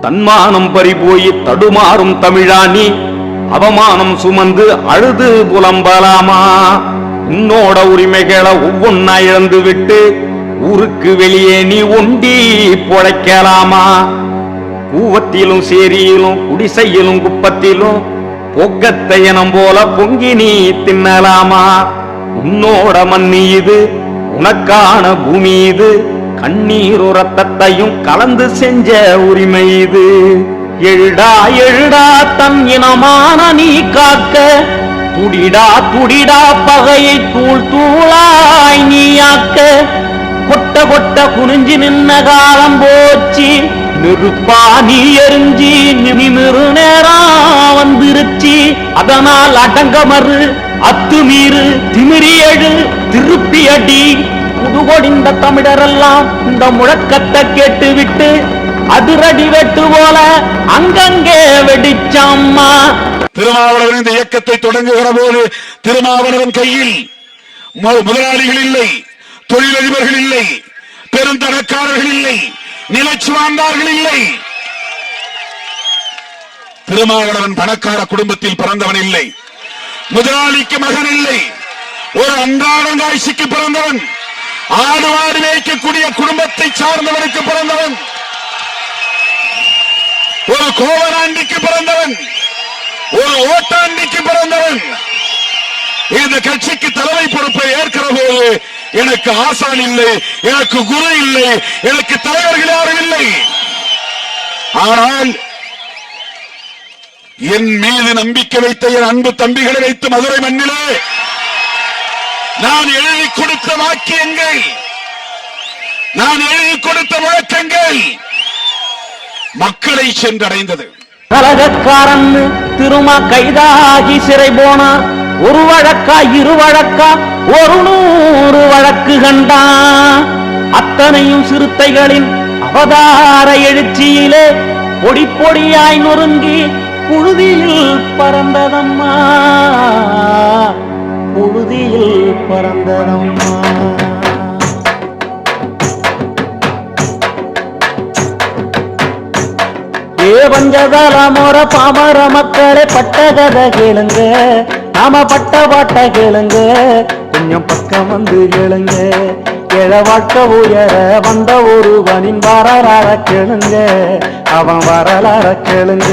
தன்மானம் பறிபோய் தடுமாறும் தமிழானி அவமானம் சுமந்து அழுது புலம்பலாமா? உன்னோட உரிமைகளை ஒவ்வொன்னா இழந்து விட்டு ஊருக்கு வெளியே நீ ஒண்டி பொழைக்கலாமா? கூவத்திலும் சேரியிலும் குடிசையிலும் குப்பத்திலும் பொக்கத்தை இனம் போல பொங்கி நீ தின்னலாமா? உன்னோட மண்ணி இது, உனக்கான பூமி இது, கண்ணீர் ரத்தத்தையும் கலந்து செஞ்ச உரிமை இது. எழுடா எழுடா தன் இனமான நீ காக்க, துடிடா துடிடா பகையை தூள் தூளாய் நீயாக்க. கொட்ட கொட்ட குனிஞ்சி நின்ன காலம் போச்சு, நெருப்பா நீ எரிஞ்சி நிமிரு நேரம் வந்துருச்சு. அதனால் அடங்கமறு அத்துமீறு திமிரி எழு திருப்பி அடி. புதுகொடிந்த தமிழரெல்லாம் இந்த முழக்கத்தை கேட்டு விட்டு அதிரடி வெட்டு போல அங்கங்கே வெடிச்சம்மா. திருமாவளவன் இந்த இயக்கத்தை தொடங்குகிற போது திருமாவளவன் கையில் முதலாளிகள் இல்லை, தொழிலதிபர்கள் இல்லை, பெருந்தனக்காரர்கள் இல்லை, நிலச்சுவார்ந்தார்கள் இல்லை. திருமாவளவன் பணக்கார குடும்பத்தில் பிறந்தவன் இல்லை, முதலாளிக்கு மகன் இல்லை, ஒரு அன்றாடங்காய்ச்சிக்கு பிறந்தவன், ஆடு ஆடு மேய்க்கக்கூடிய குடும்பத்தை சார்ந்தவனுக்கு பிறந்தவன், ஒரு கோவனாண்டிக்கு பிறந்தவன், ஒரு ஓட்டாண்டிக்கு பிறந்தவன். இந்த கட்சிக்கு தலைமை பொறுப்பை ஏற்கிற போது எனக்கு ஆசான் இல்லை, எனக்கு குரு இல்லை, எனக்கு தலைவர்கள் யாரும் இல்லை. ஆனால் என் மீது நம்பிக்கை வைத்த என் அன்பு தம்பிகளை வைத்து மதுரை மண்ணிலே நான் எழுதி கொடுத்த வாக்கியங்கள், நான் எழுதி கொடுத்த முழக்கங்கள் மக்களை சென்றடைந்தது. கலகக்காரன் திருமா கைதாகி சிறை போனா, ஒரு வழக்கா இரு வழக்கா 100 வழக்கு கண்டான். அத்தனையும் சிறுத்தைகளின் அவதார எழுச்சியிலே பொடி பொடியாய் நொறுங்கி புழுதியில் பறந்ததம்மா, புழுதியில் பறந்ததம்மா. பஞ்சதல முறை பாமர மக்களே பட்ட கதை கேளுங்க, நாம பட்ட பாட்ட கேளுங்க, கொஞ்சம் பக்கம் வந்து கேளுங்க. ஏழ வாழ்க்கை உயர வந்த ஒருவனின் வரலாற கேளுங்க, அவன் வரலாற கேளுங்க.